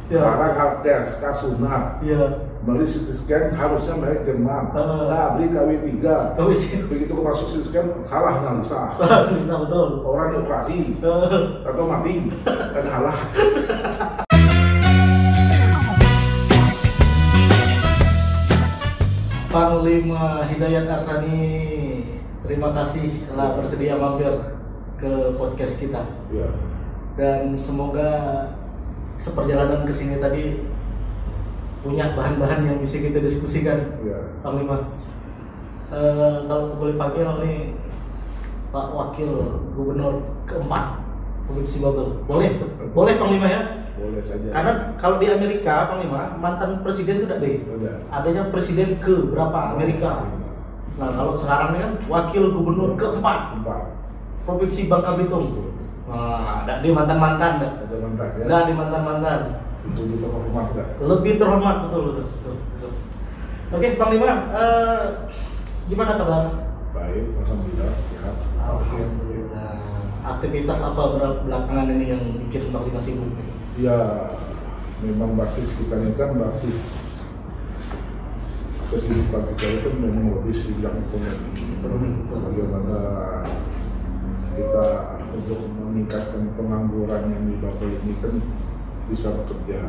Sekarang hard tes, sunat. Beli CT scan harusnya merek Jerman. Nah, beli KW3. Begitu ke masuk CT scan salah analisa. Betul. Orang operasi atau mati kan halah. Panglima Hidayat Arsani, terima kasih telah bersedia mampir ke podcast kita. Ya. Dan semoga seperjalanan ke sini tadi punya bahan-bahan yang bisa kita diskusikan. Ya. Panglima, kalau boleh panggil nih Pak Wakil Gubernur keempat Provinsi Bogor, boleh Panglima ya? Boleh saja. Karena kalau di Amerika, Panglima, mantan presiden itu tidak adanya presiden ke berapa Amerika. Nah, kalau sekarang ini kan wakil gubernur keempat Provinsi Bangka Belitung. Nah, ada di mantan-mantan. Ada mantan ya. Ada di mantan-mantan. Itu lebih terhormat enggak? Lebih terhormat, betul. Oke, Panglima, gimana kabar? Baik, alhamdulillah sehat. Alhamdulillah. Aktivitas apa belakangan ini yang bikin Panglima sibuk? Ya, memang basis kita ini kan basis kesibukan kita itu memang lebih di bidang ekonomi. Bagaimana kita untuk meningkatkan pengangguran yang di Bogor ini kan bisa bekerja.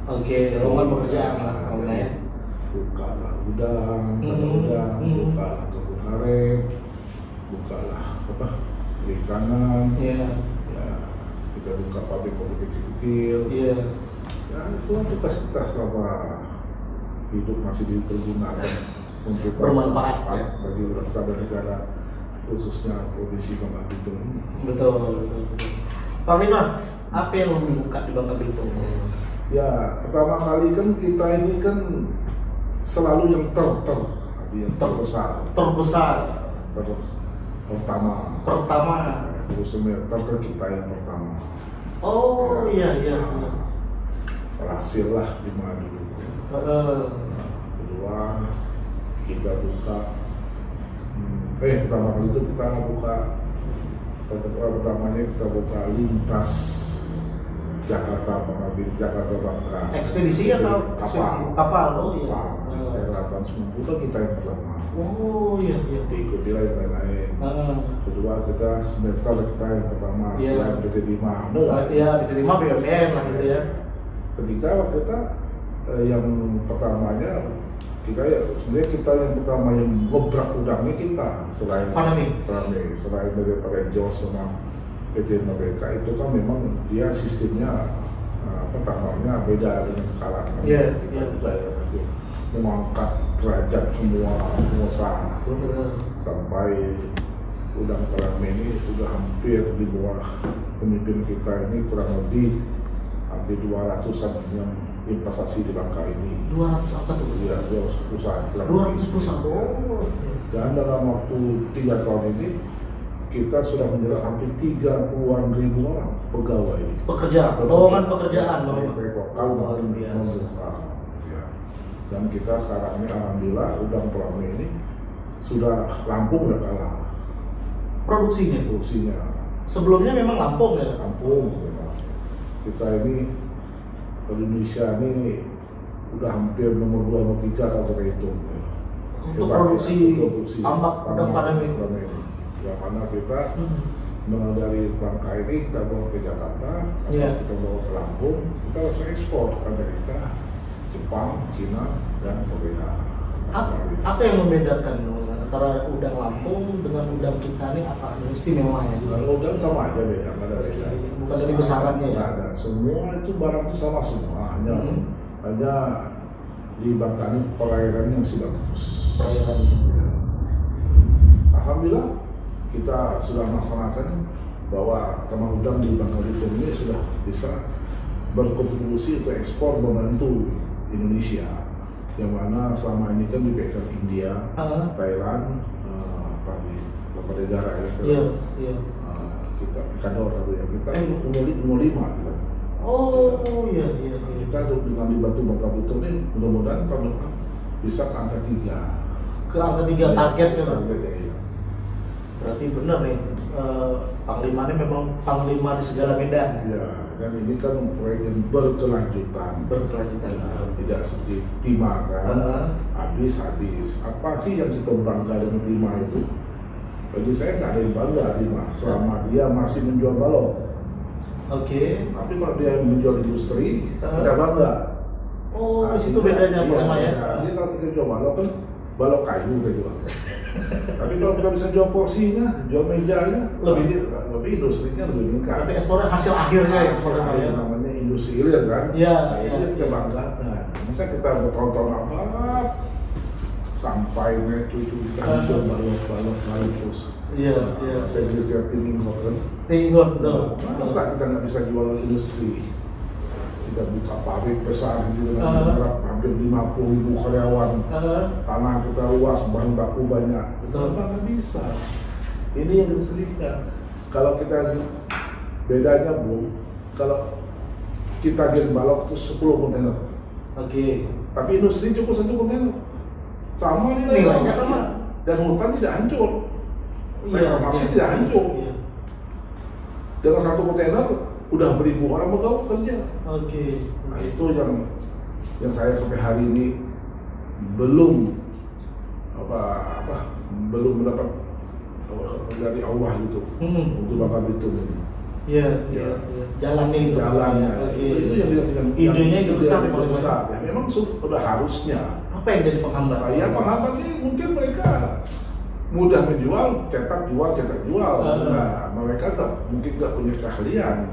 Oke, lowongan pekerjaan lah, ya. Buka lah udang, buka lah kebun aren, buka lah perikanan. Ya, kita buka pabrik-pabrik kecil-kecil. Iya. Ya, itu tugas kita selama hidup masih dipergunakan untuk bermanfaat ya? Bagi bangsa dan negara, khususnya Provinsi Bangka Belitung. Betul. Panglima, apa yang membuka di Bangka Belitung? Ya, pertama kali kan kita ini kan selalu yang terbesar. Pertama. Semeter kan kita yang pertama. Oh ya, iya. Berhasil lah di madu. Kedua kita buka. Pertama kali itu kita buka. Pertamanya kita buka lintas Jakarta Bangka. Ekspedisi atau kapal? Oh iya. Air 890 kan kita yang pertama. Oh iya. Diikuti lah yang lain-lain. Kedua kita semester kita yang pertama selain PT Timah. Iya, PT Timah BUMN lah gitu ya. Ketiga kita yang pertamanya kita ya sebenarnya kita yang pertama yang ngobrak udangnya kita selain daripada Jos sama PT mereka itu kan memang dia sistemnya pertamanya beda dengan sekarang. Iya. Mengangkat derajat semua pengusaha sampai udang Parame ini sudah hampir di bawah pemimpin kita ini kurang lebih hampir 200-an yang investasi di Bangka ini. 200 apa tuh? Iya, 200 perusahaan. 200 perusahaan. Oh. Dan dalam waktu 3 tahun ini kita sudah menjerat hampir 30-an ribu orang pegawai. Lowongan pekerjaan. Dan kita sekarang ini alhamdulillah udang Parame ini sudah Lampung udah kalah. Produksinya. Sebelumnya memang Lampung ya? Lampung. Kita ini Indonesia ini udah hampir nomor 2 nomor 3 kalau kita hitung. Untuk produksi tambak udang Parame. Yang mana kita dari Bangka ini kita bawa ke Jakarta, kita bawa ke Lampung, kita langsung ekspor ke Amerika, Jepang, Cina, dan Korea. Apa yang membedakan antara udang Lampung dengan udang kita ini, apa yang istimewanya? Udang sama aja beda, nggak ada beda. Bukan dari besarannya ya? Nggak ada, semua itu barang itu sama semua, hanya di Bangka ini perairannya masih bagus. Alhamdulillah kita sudah melaksanakan bahwa teman udang di Bangka Belitung ini sudah bisa berkontribusi untuk ekspor membantu Indonesia, yang mana selama ini kan dipegang India, Thailand, beberapa negara ya. Kita Ecuador ya, kita umur 5 kan. Oh iya. Kita dengan dibantu Bangka Belitung ini mudah-mudahan tahun depan bisa ke angka 3. Ke angka 3 targetnya. Iya. Berarti benar nih, Panglima ini memang panglima di segala medan. Iya. Dan ini kan proyek yang berkelanjutan. Nah, tidak seperti Timah kan, habis. Apa sih yang kita bangga dengan Timah itu? Bagi saya nggak ada yang bangga Timah selama dia masih menjual balok. Tapi kalau dia menjual industri, kita bangga. Di situ bedanya Pak Lima ya. Jadi kalau kita jual balok kan balok kayu kita jual. Tapi kalau kita bisa jual kursinya, jual mejanya, lebih industrinya lebih meningkat. Tapi ekspornya hasil akhirnya ya, namanya industri hilir kan. Itu kita banggakan. Masa kita bertonton apa sampai cucu kita jual balok terus. Saya juga Tingot dong. Masa kita nggak bisa jual industri? Kita buka pabrik besar gitu dengan jarak hampir 50.000 karyawan, tanah kita luas, bahan baku banyak. Kenapa nggak bisa? Ini yang disediakan. Kalau kita bedanya Bu, kalau kita gen balok itu 10 kontainer. Tapi industri cukup 1 kontainer. Sama nilainya sama. Dan hutan tidak hancur. Reklamasi tidak hancur. Dengan 1 kontainer udah beribu orang bekerja kerja. Nah itu yang saya sampai hari ini belum belum mendapat dari Allah gitu untuk Bangka Belitung ini. Jalannya. Itu yang idenya itu besar. Ya, memang sudah harusnya. Apa yang jadi penghambat? Penghambat ini mungkin mereka mudah menjual, cetak jual. Nah, mereka mungkin nggak punya keahlian.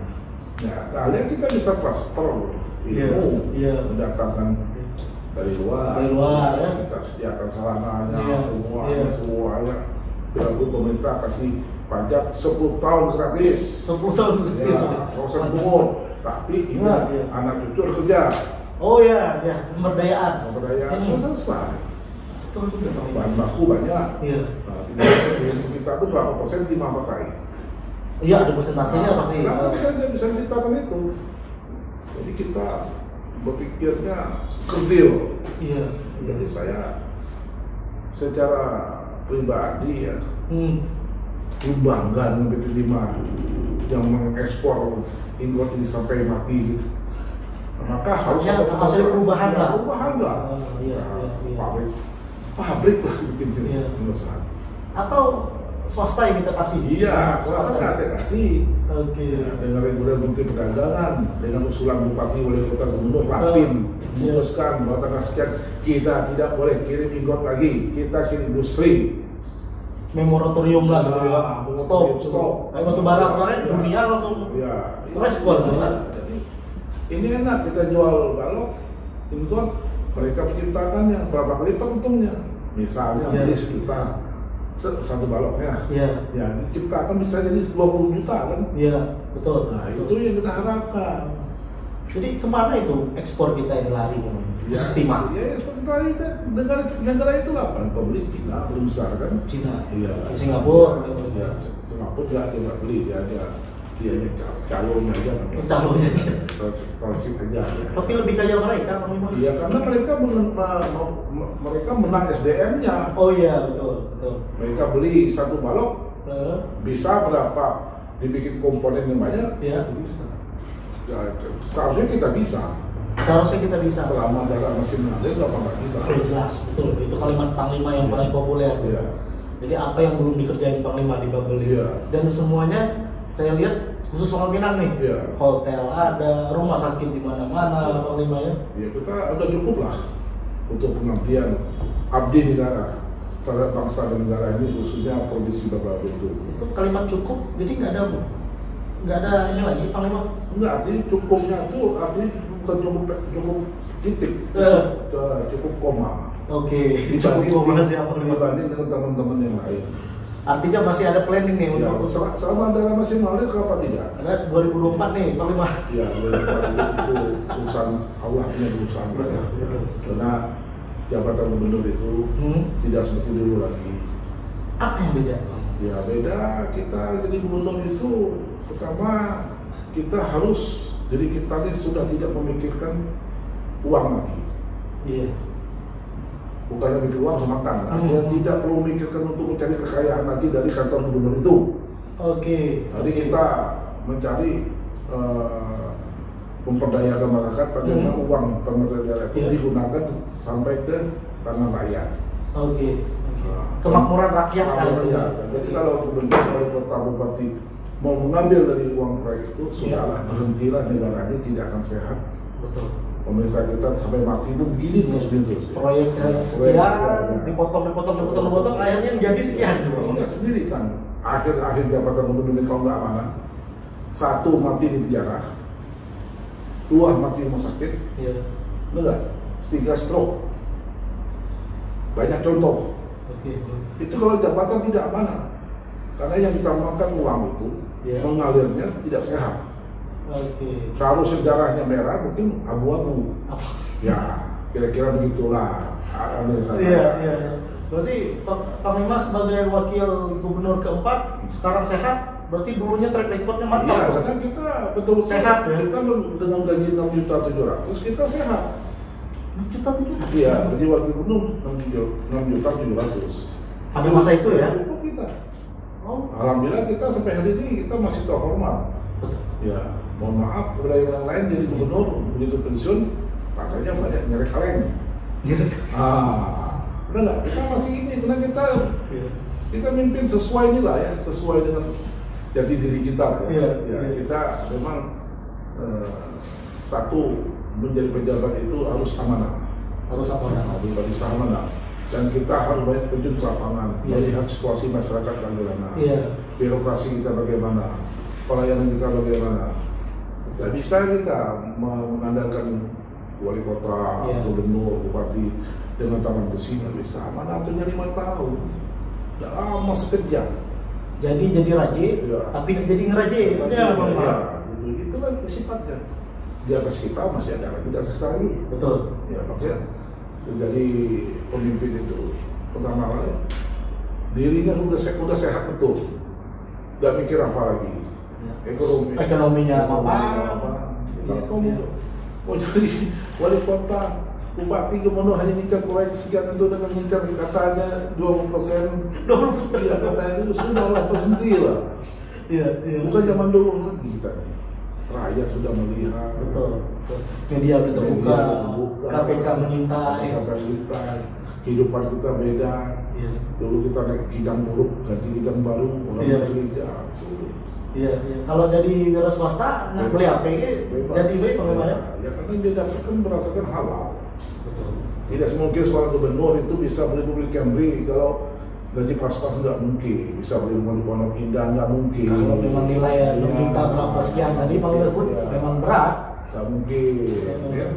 Nah, keahlian kita bisa transfer ilmu, mendatangkan dari luar ya. Kita sediakan sarananya, semuanya. Lalu pemerintah kasih pajak 10 tahun gratis. 10 tahun gratis. Proses pungut. Tapi ingat, anak cucu harus kerja. Pemberdayaan. Selesai. Bahan baku banyak. Kita tuh berapa persen Timah pakai? Ada persentasenya pasti. Kenapa kita bisa menciptakan itu? Jadi kita berpikirnya kerdil. Jadi saya secara pribadi ya bangga dengan PT Timah yang mengekspor ingot ini sampai mati. Maka harus ada perubahan lah. Pabrik lah bikin sini perusahaan. Atau swasta yang kita kasih? Swasta kita kasih. Dengan regulasi Menteri Perdagangan, dengan usulan Bupati Wali Kota Gubernur Rapim, memutuskan bahwa tanggal sekian kita tidak boleh kirim ingot lagi, kita kirim industri. Moratorium lah gitu ya. Stop. Kayak batu bara kemarin dunia langsung respon kan. Ini enak kita jual balok, ingot, mereka menciptakan yang berapa kali untungnya. Misalnya beli sejuta satu baloknya, diciptakan bisa jadi 20 juta kan? Betul. Nah itu yang kita harapkan. Jadi kemana itu ekspor kita yang lari kan? Timah. Negara itulah paling pembeli Cina belum besar kan? Cina. Singapura. Singapura nggak beli dia calonnya aja. Transit aja. Tapi lebih kaya mereka. Karena mereka menang SDM-nya. Betul. Mereka beli satu balok bisa berapa dibikin komponen yang banyak? Bisa. Seharusnya kita bisa. Selama jarak masih mengalir, nggak bisa. Jelas, betul. Itu kalimat Panglima yang paling populer. Jadi apa yang belum dikerjain Panglima di Bangka Belitung. Dan semuanya saya lihat khusus Pangkal Pinang nih. Hotel ada, rumah sakit di mana-mana Panglima ya. Kita udah cukup lah untuk pengabdian abdi negara terhadap bangsa dan negara ini, khususnya provinsi Bangka Belitung. Itu kalimat cukup, jadi nggak ada ini lagi Panglima? Enggak, artinya cukupnya itu artinya bukan cukup titik, cukup koma. Dibanding dengan teman-teman yang lain. Artinya masih ada planning nih untuk selama daerah masih mengalir, kenapa tidak? Ada 2024 nih Panglima. Itu urusan Allah, punya urusan banyak. Karena jabatan gubernur itu tidak seperti dulu lagi. Apa yang beda? Beda, kita jadi gubernur itu pertama kita harus, jadi kita ini sudah tidak memikirkan uang lagi. Bukannya mikir uang semakan, artinya tidak perlu memikirkan untuk mencari kekayaan lagi dari kantor gubernur itu. Jadi kita mencari memperdayakan masyarakat bagaimana uang pemerintah daerah itu digunakan sampai ke tangan rakyat. Oke. Kemakmuran rakyat. Jadi kalau gubernur wali kota bupati mau mengambil dari uang proyek itu, sudahlah, berhentilah, negara ini tidak akan sehat. Betul. Pemerintah kita sampai mati pun begini terus. Proyek sekian, dipotong, akhirnya jadi sekian. Lihat sendiri kan, akhir jabatan gubernur kalau nggak amanah, 1 mati di penjara, 2 mati di rumah sakit, enggak, 3 stroke. Banyak contoh. Itu kalau jabatan tidak amanah, karena yang ditambahkan uang itu mengalirnya tidak sehat. Kalau sejarahnya merah mungkin abu-abu. Ya, kira-kira begitulah analisa. Iya. Berarti Panglima sebagai wakil gubernur keempat sekarang sehat, berarti dulunya track recordnya mantap. Iya, karena kita betul sehat ya. Kita dengan gaji 6.700.000 kita sehat. 6.700.000. Iya, jadi wakil gubernur 6.700.000. Pada masa itu ya? Cukup kita. Alhamdulillah kita sampai hari ini kita masih terhormat. Ya, mohon maaf kepada yang lain jadi gubernur begitu pensiun makanya banyak nyerek kaleng. Udah nggak? Kita masih ini karena kita mimpin sesuai inilah ya, sesuai dengan jati diri kita. Kita memang satu menjadi pejabat itu harus amanah. Harus bisa amanah. Dan kita harus banyak terjun ke lapangan, melihat situasi masyarakat bagaimana, birokrasi kita bagaimana, pelayanan kita bagaimana. Tidak bisa kita mengandalkan wali kota, gubernur, bupati dengan tangan besi, nggak bisa. Mana waktunya 5 tahun, tidak lama sekejap. Jadi rajin, tapi tidak jadi ngerajin. Itulah sifatnya. Di atas kita masih ada lagi, di atas kita lagi. Betul. Ya, makanya jadi pemimpin itu pertama kali dirinya udah sehat betul, nggak mikir apa lagi. Ekonominya apa? Mau jadi wali kota, bupati, gubernur hanya ngincar proyek sekian itu dengan ngincar katanya 20%. 20% ya katanya itu sudah berhenti lah. Bukan zaman dulu lagi kita. Rakyat sudah melihat. Betul. Media terbuka. KPK mengintai. Kehidupan kita beda. Dulu kita naik kijang buruk, ganti kijang baru, orang bekerja. Kalau jadi wira swasta, nggak beli HP, jadi baik bagaimana? Ya karena dia dapat kan merasakan halal. Betul. Tidak semungkin seorang gubernur itu bisa beli mobil Camry kalau gaji pas-pas nggak mungkin, bisa beli rumah di Pondok Indah nggak mungkin. Kalau memang nilai minta berapa sekian tadi Panglima sebut memang berat. Nggak mungkin, ya.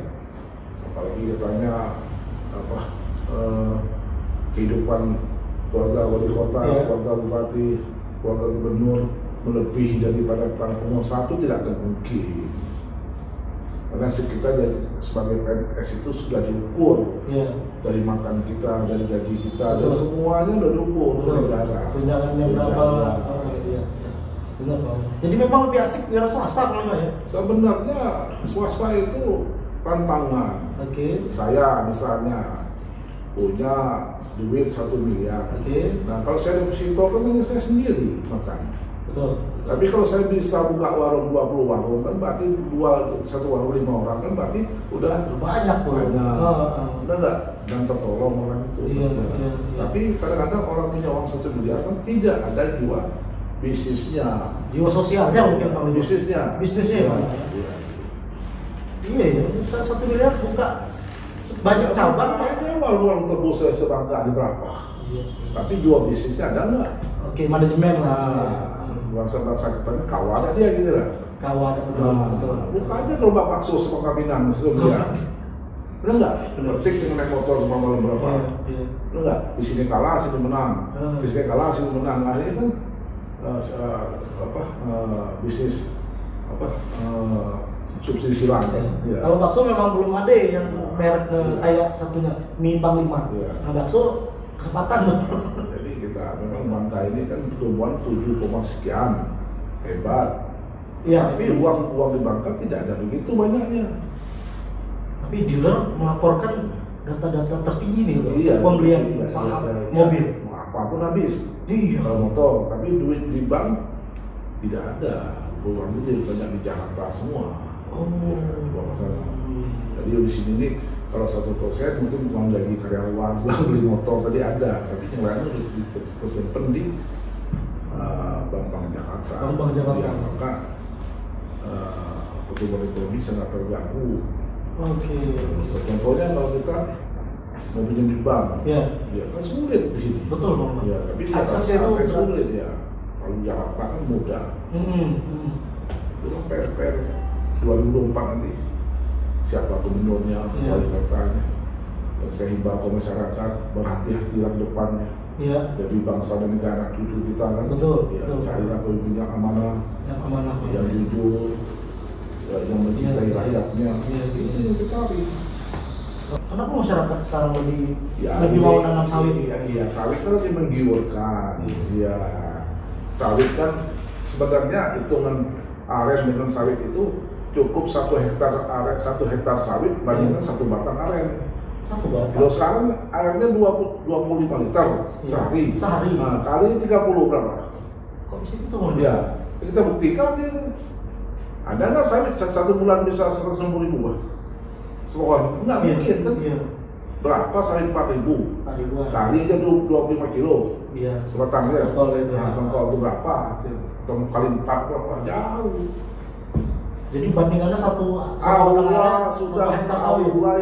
Apalagi katanya kehidupan keluarga wali kota, keluarga bupati, keluarga gubernur melebihi daripada pengusaha itu tidak akan mungkin. Karena kita sebagai PNS itu sudah diukur dari makan kita, dari gaji kita, dan semuanya sudah diukur dari negara. Tunjangannya berapa? Benar, Pak. Jadi memang lebih asik wira swasta Panglima ya? Sebenarnya swasta itu tantangan. Saya misalnya punya duit 1 miliar. Nah kalau saya deposito kan hanya saya sendiri makan. Betul. Tapi kalau saya bisa buka warung 20 warung kan berarti satu warung 5 orang kan berarti udah banyak tuh. Udah nggak dan tertolong orang itu. Tapi kadang-kadang orang punya uang 1 miliar kan tidak ada jiwa bisnisnya. Jiwa sosialnya mungkin kalau bisnisnya. Iya, 1 miliar buka banyak cabang. Ini warung terbesar sebangga ada berapa? Tapi jual bisnisnya ada nggak? Manajemen lah. Bangsa-bangsa kita kawannya dia gitu lah. Kawan betul. Buka aja gerobak bakso sepengkapinan sebelumnya. Bener nggak? Petik dengan naik motor malam berapa? Bener nggak? Di sini kalah, sini menang. Di sini kalah, sini menang. Nah ini kan bisnis subsidi silang. Kalau bakso memang belum ada yang merek kayak satunya mie Panglima. Nah bakso kesempatan betul. Jadi kita memang bangsa ini kan pertumbuhan 7, sekian hebat. Tapi uang di Bangka tidak ada begitu banyaknya. Tapi dealer melaporkan data-data tertinggi nih pembelian saham mobil. Apapun habis. Kalau motor, tapi duit di bank tidak ada. Uang itu banyak di Jakarta semua. Dua pasangan. Jadi di sini nih kalau 1% mungkin uang gaji karyawan, uang beli motor tadi ada, tapi yang lainnya harus disimpan di Bank Jakarta. Bank Jakarta. Ya, maka pertumbuhan ekonomi sangat terganggu. Oke. Contohnya kalau kita mau pinjam di bank, ya kan sulit di sini. Betul, Bang. Ya, tapi aksesnya akses sulit ya. Kalau Jakarta kan mudah. Itu PR 2024 nanti siapa gubernurnya, wali kotanya. Saya himbau ke masyarakat berhati-hatilah depannya. Jadi bangsa dan negara cucu kita kan. Betul. Ya, carilah pemimpin yang amanah, yang jujur, yang mencintai rakyatnya. Itu yang kita cari. Kenapa masyarakat sekarang lebih mau nanam sawit? Iya, sawit kan lebih menggiurkan. Ya, sawit kan sebenarnya hitungan aren dengan sawit itu cukup 1 hektar aren, 1 hektar sawit bandingkan 1 batang aren. 1 batang. Kalau sekarang airnya 25 liter sehari. Nah, kali 30 berapa? Kok bisa gitu? Ya, kita buktikan ya. Ada nggak sawit 1 bulan bisa 160.000 bah? Sepohon? Nggak mungkin kan? Berapa sawit 4.000? Kali aja 25 kilo. Sebatang ya. Betul itu. Nah, tongkol itu berapa? Kali 4 berapa? Jauh. Jadi bandingannya satu Allah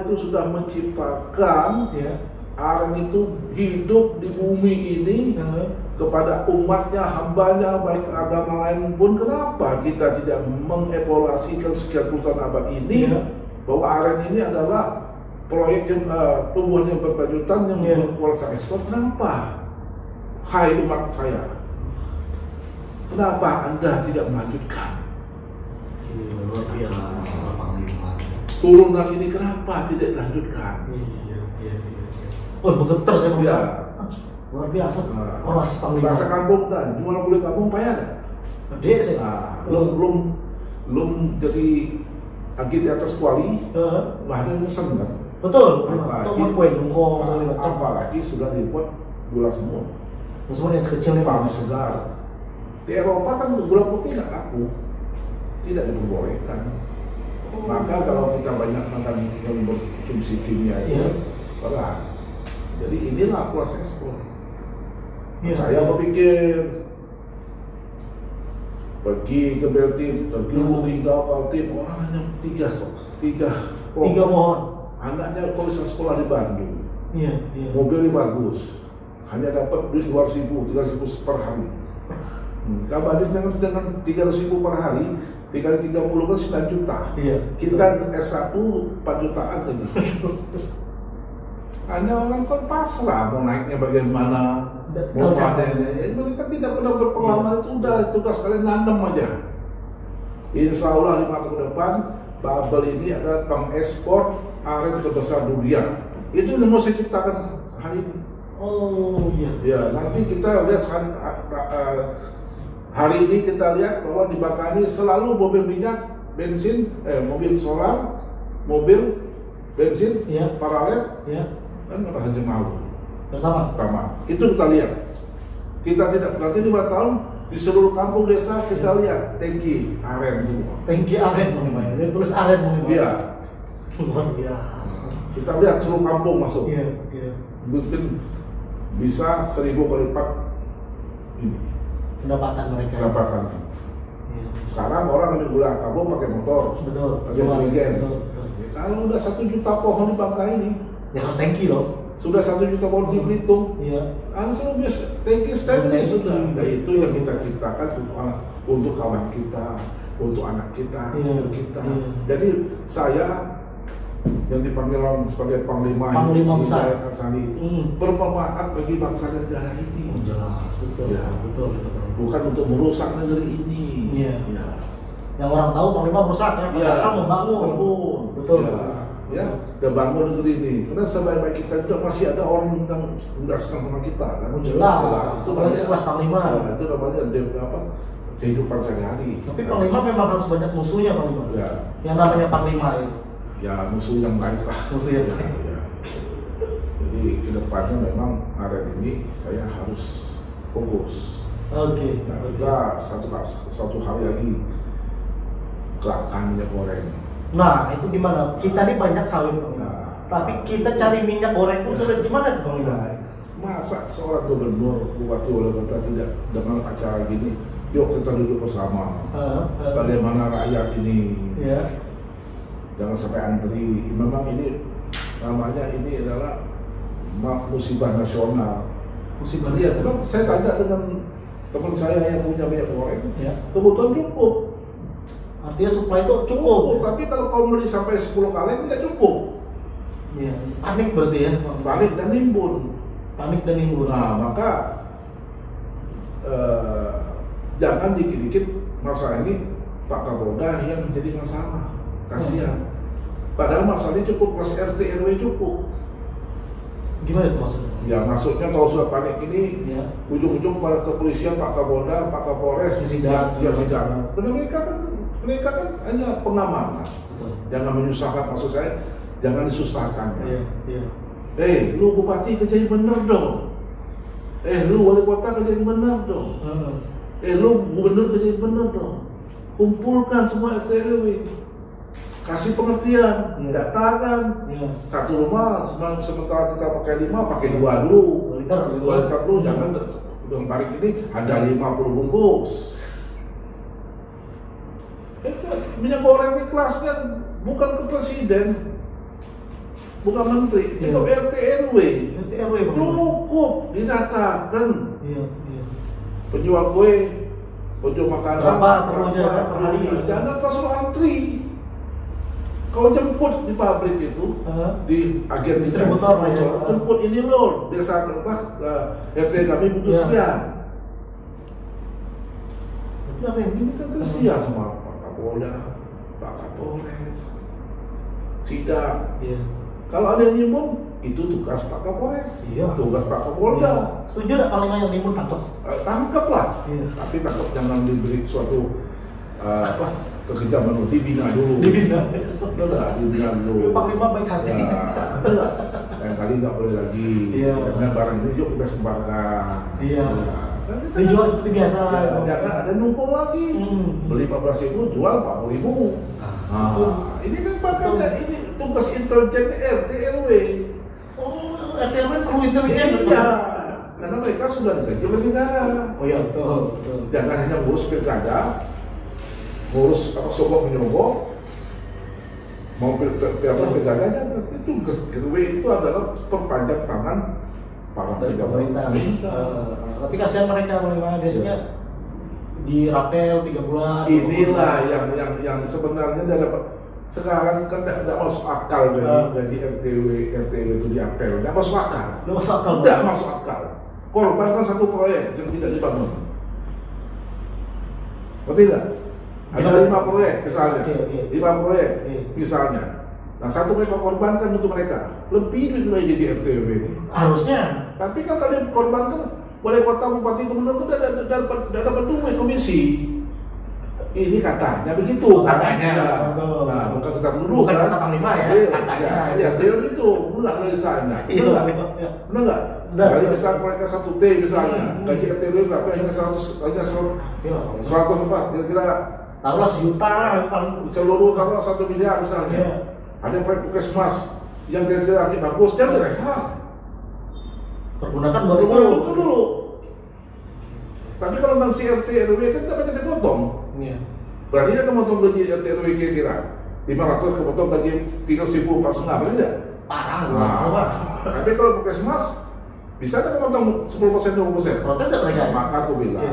itu sudah menciptakan aren itu hidup di bumi ini kepada umatnya, hambanya, baik agama lain pun. Kenapa kita tidak mengevaluasikan sekian puluh tahun abad ini bahwa aren ini adalah proyek yang tumbuhan yang berkelanjutan yang berkuasa ekspor? Kenapa? Hai umat saya, kenapa Anda tidak melanjutkan? Luar biasa, Panglima. Turunan ini kenapa tidak dilanjutkan? Oh, bergetar saya mau luar biasa. Orasi Panglima. Bahasa kampung dan jual beli kampung payah dah. Dia sih. Belum jadi agit di atas kuali. Ada mesen kan? Betul. Kue jongkong. Apalagi sudah dibuat gula semua. Semua yang kecil nih Pak. Segar. Di Eropa kan gula putih nggak laku, tidak diperbolehkan. Maka kalau kita banyak makan yang berkonsumsi kimia itu berat. Jadi inilah proses ekspor. Saya berpikir pergi ke Beltim, terjun hingga Kaltim, orang hanya tiga pohon. Anaknya kuliah sekolah di Bandung. Mobilnya bagus, hanya dapat duit 200.000, 300.000 per hari. Kalau dengan 300.000 per hari dikali 30 kan 9 juta. Kita S1 4 jutaan lagi. Hanya orang kan pasrah mau naiknya bagaimana, mau panennya. Mereka tidak pernah berpengalaman, itu udah tugas kalian nanam aja. Insya Allah 5 tahun ke depan Babel ini adalah pengekspor aren terbesar dunia. Itu yang mau saya ciptakan hari ini. Ya, nanti kita lihat hari ini kita lihat bahwa di Bakani selalu mobil minyak, bensin, mobil solar, mobil bensin, paralel, dan harga malu bersama. Itu kita lihat. Kita tidak nanti 5 tahun di seluruh kampung desa kita lihat tangki aren semua. Tangki aren mengenai, dia tulis aren mengenai. Iya. Luar biasa. Kita lihat seluruh kampung masuk. Mungkin bisa 1.000 kali lipat ini. Pendapatan mereka. Sekarang orang ambil gula kampung pakai motor, pakai jerigen. Kalau udah 1 juta pohon di Bangka ini, ya harus tangki loh. Sudah 1 juta pohon di Belitung. Harus biasa tangki stainless sudah. Nah itu yang kita ciptakan untuk kawan kita, untuk anak kita, untuk kita. Jadi saya yang dipanggil orang sebagai Panglima besar Sani bermanfaat bagi bangsa dan negara ini. Jelas, betul. Bukan untuk merusak negeri ini. Yang orang tahu Panglima merusak ya, padahal membangun. Betul. Udah bangun negeri ini. Karena sebaik-baik kita juga masih ada orang yang nggak suka sama kita. Kan? Jelas. Apalagi sekelas Panglima. Itu namanya kehidupan sehari-hari. Tapi Panglima memang harus banyak musuhnya Panglima. Yang namanya Panglima itu. Ya musuh yang baik lah. Musuh yang baik. Jadi kedepannya memang aren ini saya harus fokus. Oke. Nah, kita satu hari lagi kelangkaan minyak goreng. Nah, itu gimana? Kita nih banyak sawit, Bang. Tapi kita cari minyak goreng pun sulit, gimana tuh, Bang? Masa seorang gubernur, bupati, wali kota tidak dengan acara gini, yuk kita duduk bersama. Bagaimana rakyat ini? Jangan sampai antri. Memang ini namanya ini adalah musibah nasional. Musibah. Iya, tapi saya tanya dengan teman saya yang punya minyak goreng, kebutuhan cukup. Artinya supply itu cukup. Tapi kalau kau beli sampai 10 kali tidak cukup. Iya. Panik berarti ya? Panik dan nimbun. Nah, maka jangan dikit-dikit masalah ini Pak Kapolda yang menjadi masalah. Kasihan. Padahal masalahnya cukup, plus RT RW cukup. Gimana itu maksudnya? Ya maksudnya kalau sudah panik ini, ujung-ujung pada kepolisian, Pak Kapolda, Pak Kapolres, sidang. Karena mereka kan hanya pengamanan. Jangan menyusahkan, maksud saya, jangan disusahkan. Lu bupati kerjain bener dong. Lu wali kota kerjain bener dong. Lu gubernur kerjain bener dong. Kumpulkan semua RT RW. Kasih pengertian, datangan. Satu rumah, sementara kita pakai 5, pakai 2 dulu. 2 liter dulu, jangan dengan tarik ini ada 50 bungkus. Minyak goreng ini kelasnya bukan ke presiden, bukan menteri, itu RT RW. Cukup didatakan. Penjual kue, penjual makanan, berapa perlunya per hari? Jangan kau suruh antri. Kalau jemput di pabrik itu, di agen distributor, jemput ini loh, desa tempat RT kami butuh sekian. Tapi ini kan kesian sama Pak Kapolda, Pak Kapolres, sidang. Kalau ada yang nimbun, itu tugas Pak Kapolres, tugas Pak Kapolda. Setuju nggak Panglima yang nimbun tangkap? Tangkap lah, tapi tangkap jangan diberi suatu kekejaman, dibina dulu. Dibina dulu. Panglima baik hati. Lain kali nggak boleh lagi. Karena barang ini yuk kita sebarkan. Dijual seperti biasa. Jangan ada numpuk lagi. Beli 14.000, jual 40.000. Ini kan makanya ini tugas intelijen RT RW. RT RW perlu intelijen. Karena mereka sudah digaji oleh negara. Betul. Jangan hanya ngurus pilkada, ngurus sogok menyogok, mau pilkadanya, itu tugas RW itu adalah perpanjang tangan para pemerintah. Tapi kasihan mereka biasanya dirapel 3 bulan. Inilah yang sebenarnya sekarang kan tidak masuk akal dari RTW itu diapel, tidak masuk akal. Tidak masuk akal. Korban kan satu proyek yang tidak dibangun. Betul tidak? Ada 5 proyek misalnya, 5 proyek misalnya. Nah, satu mereka korbankan untuk mereka, lebih duit jadi RTW ini. Harusnya. Tapi kan kalian korbankan, wali kota, bupati, gubernur itu tidak dapat duit komisi. Ini katanya begitu. Katanya. Nah, bukan kita dulu. Bukan kata Panglima ya. Katanya. Ya, dia itu, benar analisanya. Benar nggak? Kali misalnya mereka 1 T misalnya, gaji RTW berapa? Hanya 100 apa? Kira-kira taruhlah 1 juta lah, seluruh taruhlah 1 miliar misalnya. Ada proyek puskesmas yang kira-kira bagus, jangan direhab. Pergunakan baru itu dulu. Tapi kalau tentang si RT RW kan tidak banyak dipotong. Berarti dia kemotong gaji RT RW kira-kira 500, kemotong gaji 3.000 pas enggak, benar tidak? Parah. Tapi kalau puskesmas bisa kan kemotong 10%, 20%. Protes ya mereka. Maka aku bilang,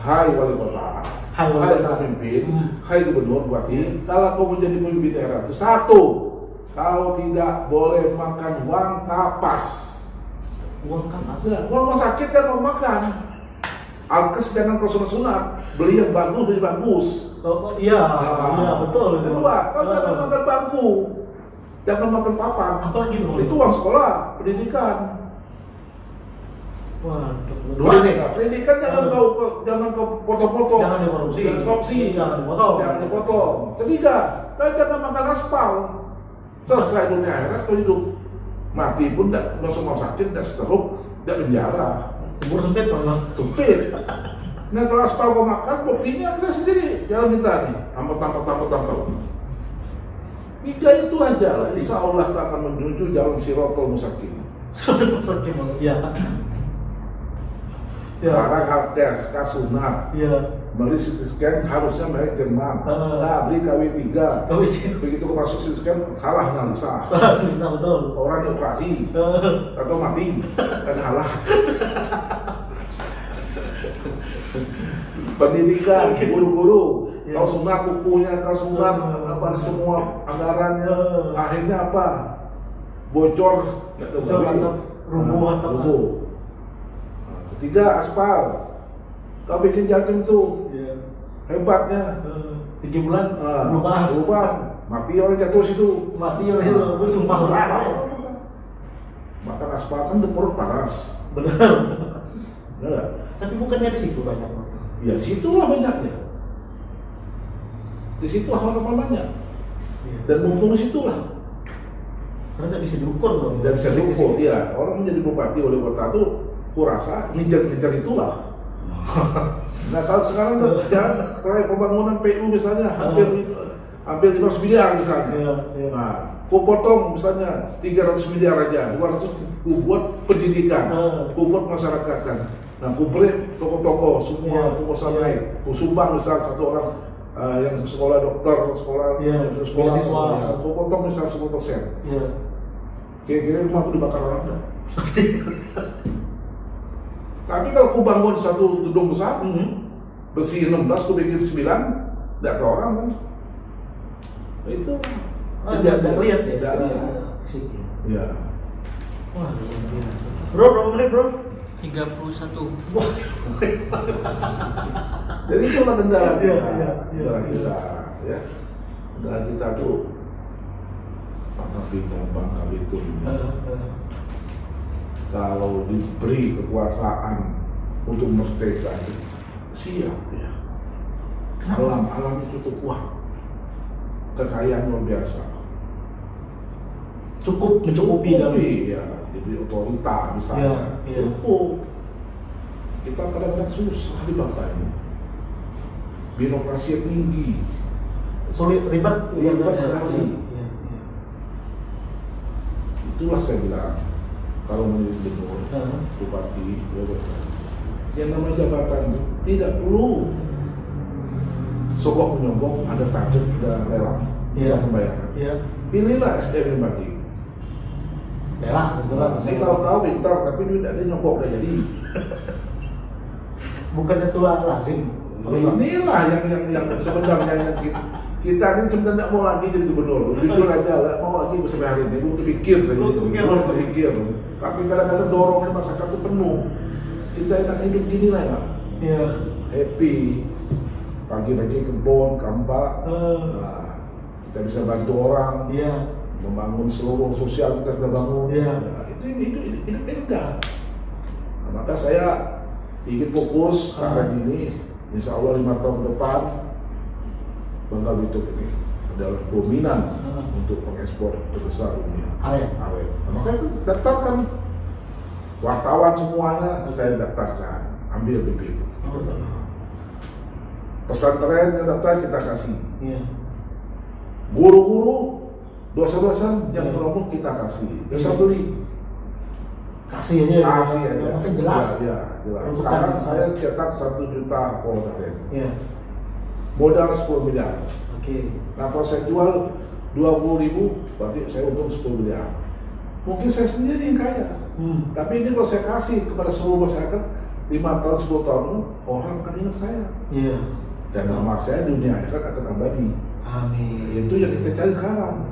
hai wali kota, hai pemimpin, hai gubernur, bupati, kalau kau menjadi pemimpin daerah itu, 1, kau tidak boleh makan uang kapas. Uang kapas? Uang rumah sakit kan mau makan. Alkes jangan kau sunat-sunat, beli yang bagus, beli bagus. Iya, betul. Kedua, kau jangan makan bangku, jangan makan papan. Apalagi itu uang sekolah, pendidikan. Pendidikan jangan kau potong-potong. Jangan dikorupsi. Jangan dipotong. Ketiga, kau jangan makan aspal. Selesai dunia akhirat kau hidup. Mati pun tidak masuk rumah sakit, tidak stroke, tidak penjara. Umur sempit, Pak. Sempit. Nah kalau aspal mau makan, buktinya kita sendiri jalan kita nih, tampil. Tiga itu aja lah, insya Allah kita akan menuju jalan Sirotol Mustaqim. Ya. Sekarang tes kasunat, beli CT scan harusnya merek Jerman, beli KW3. Begitu masuk CT scan salah analisa. Betul. Orang dioperasi atau mati, kan halah. Pendidikan, guru-guru, kau sunat bukunya, kau sunat apa semua anggarannya, akhirnya apa? Bocor, rubuh. Ketiga aspal, kau bikin jantung tuh, hebatnya. 3 bulan berubah, mati orang jatuh situ. Mati orang itu, sumpah orang. Makan aspal kan perut panas. Benar. Tapi bukannya di situ banyak. Ya di situlah banyaknya. Di situ hal-hal banyak. Dan mumpung di situlah. Karena tidak bisa diukur loh. Tidak bisa diukur, iya. Orang menjadi bupati wali kota tuh, kurasa ngejar itu-lah. Nah kalau sekarang jalan proyek pembangunan PU misalnya hampir 500 miliar misalnya. Nah, ku potong misalnya 300 miliar aja, 200 ku buat pendidikan, ku buat masyarakat kan. Nah, ku beri toko-toko semua pengusaha naik, ku sumbang misal satu orang yang sekolah dokter, sekolah siswa, ku potong misal 10%. Kira-kira rumah aku dibakar orang dah. Pasti. Tapi kalau ku bangun satu gedung besar, besi 16, ku bikin 9, tidak ada orang kan. Itu tidak lihat ya. Tidak lihat. Iya. Wah, luar biasa. Bro, berapa menit bro? 31. Wah. Jadi itulah kendala kita. Iya. Kendala kita, ya. Kendala kita tuh Bangka Belitung ini. Kalau diberi kekuasaan untuk merdeka itu siap ya. Alam itu kuat, kekayaan luar biasa, cukup mencukupi ya. Jadi otorita misalnya, cukup. Kita kadang-kadang susah di Bangka ini, birokrasi tinggi, sulit, ribet sekali. Itulah saya bilang, kalau menjadi gubernur, bupati, yang namanya jabatan tidak perlu sogok menyogok, ada target, ada lelang, ada pembayaran. Pilihlah SDM yang baik. Lelang, betul. Saya tahu pintar, tapi duit ada nyogok udah jadi. Bukannya tua lazim. Inilah yang sebenarnya kita ini sebenarnya tidak mau lagi jadi gubernur. Jujur aja, tidak mau lagi sampai hari ini. Belum terpikir saja. Tapi kadang-kadang dorongan masyarakat itu penuh. Kita enak hidup gini lah ya. Happy. Pagi-pagi kebun, kampak. Nah, kita bisa bantu orang. Membangun seluruh sosial kita bangun. Itu indah. Nah, maka saya ingin fokus karena ini, insya Allah 5 tahun depan Bangka Belitung ini adalah dominan untuk pengekspor terbesar dunia. Aren. Nah, maka itu daftarkan wartawan semuanya, saya daftarkan, ambil bibit. Pesantren yang daftar kita kasih. Guru-guru, dosen-dosen yang promote kita kasih. Yang satu beli. Kasih aja. Mungkin jelas. Jelas. Sekarang saya cetak 1 juta folder. Modal 10 miliar. Nah kalau saya jual 20.000, berarti saya untung 10 miliar. Mungkin saya sendiri yang kaya. Tapi ini kalau saya kasih kepada seluruh masyarakat 5 tahun, 10 tahun, orang akan ingat saya. Dan nama saya dunia akhirat akan abadi. Amin. Itu yang kita cari sekarang.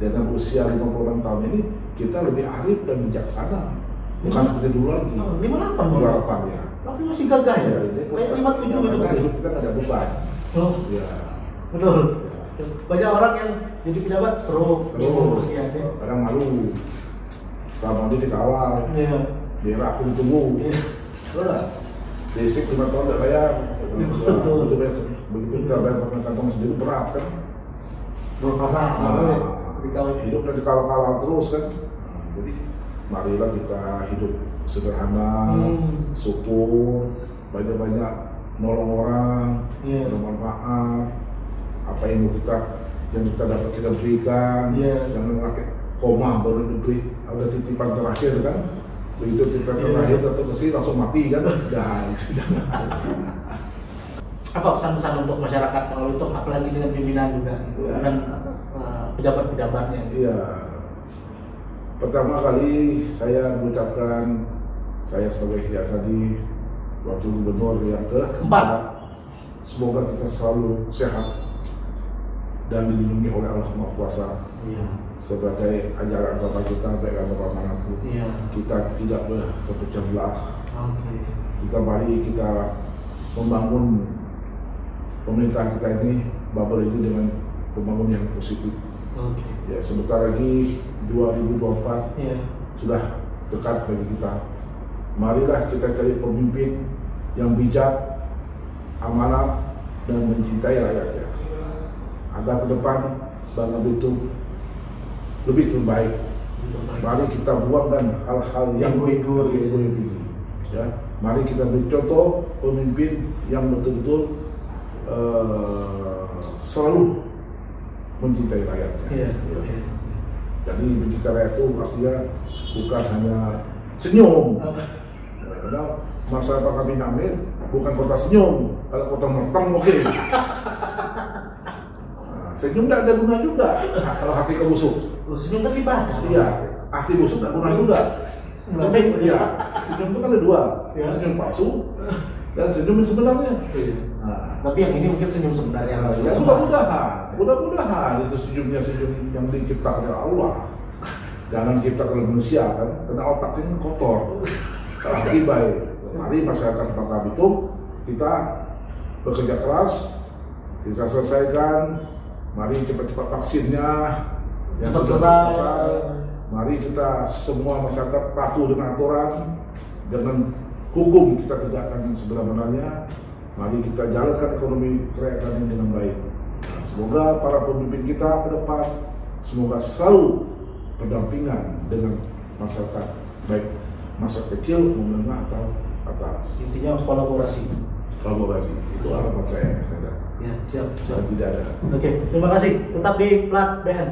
Dengan usia 56 tahun ini kita lebih arif dan bijaksana. Bukan seperti dulu lagi. 58 harapannya. Tapi masih gagah ya? Kayak 57 gitu. Hidup kita nggak ada beban. Betul. Banyak orang yang jadi pejabat seru. Kadang malu. Sama dia dikawal. Biar aku ditunggu. Listrik 5 tahun nggak bayar. Begitu kita bayar pakai kantong sendiri berat kan. Hidup dan dikawal-kawal terus kan. Jadi marilah kita hidup sederhana, syukur, banyak-banyak nolong orang, bermanfaat, apa yang kita dapat kita berikan, jangan pakai koma baru diberi, ada titipan terakhir kan, begitu titipan terakhir atau kesini langsung mati kan, jangan. Apa pesan-pesan untuk masyarakat kalau itu apalagi dengan pimpinan juga gitu, dengan pejabat-pejabatnya? Iya. Pertama kali saya mengucapkan saya sebagai Yasadi Wakil Gubernur yang keempat, semoga kita selalu sehat dan dilindungi oleh Allah Maha Kuasa. Sebagai ajaran Bapak kita, baik agama manapun, kita tidak boleh terpecah belah. Mari kita membangun pemerintahan kita ini, bubble ini dengan pembangunan yang positif. Ya, sebentar lagi 2024 sudah dekat bagi kita. Marilah kita cari pemimpin yang bijak, amanah, dan mencintai rakyatnya. Agar ke depan Bangka Belitung lebih terbaik. Mari kita buangkan hal-hal yang ego. Ya, mari kita beri contoh pemimpin yang betul-betul selalu mencintai rakyatnya. Jadi mencintai rakyat itu artinya bukan hanya senyum. Karena masa Pak Amin Amir bukan kota senyum, kalau kota merteng oke. Senyum tidak ada guna juga kalau hati kebusuk. Senyum kan ibadah. Iya, hati busuk tidak guna juga. Iya, senyum itu kan ada dua, senyum palsu dan senyum yang sebenarnya. Tapi yang ini mungkin senyum sebenarnya. Ya, mudah-mudahan itu senyum yang diciptakan oleh Allah. Jangan ciptakan oleh manusia kan, karena otaknya kan kotor. Kalau hati baik, mari masyarakat Bangka Belitung kita bekerja keras, bisa selesaikan. Mari cepat-cepat vaksinnya yang sudah selesai. Mari kita semua masyarakat patuh dengan aturan, dengan hukum kita tegakkan yang sebenar-benarnya. Mari kita jalankan ekonomi kerakyatan ini dengan baik. Semoga para pemimpin kita ke depan semoga selalu berdampingan dengan masyarakat, baik masa kecil, menengah atau atas. Intinya kolaborasi. Itu harapan saya. Ya, siap. Tidak ada. Oke, terima kasih. Tetap di Plat BN.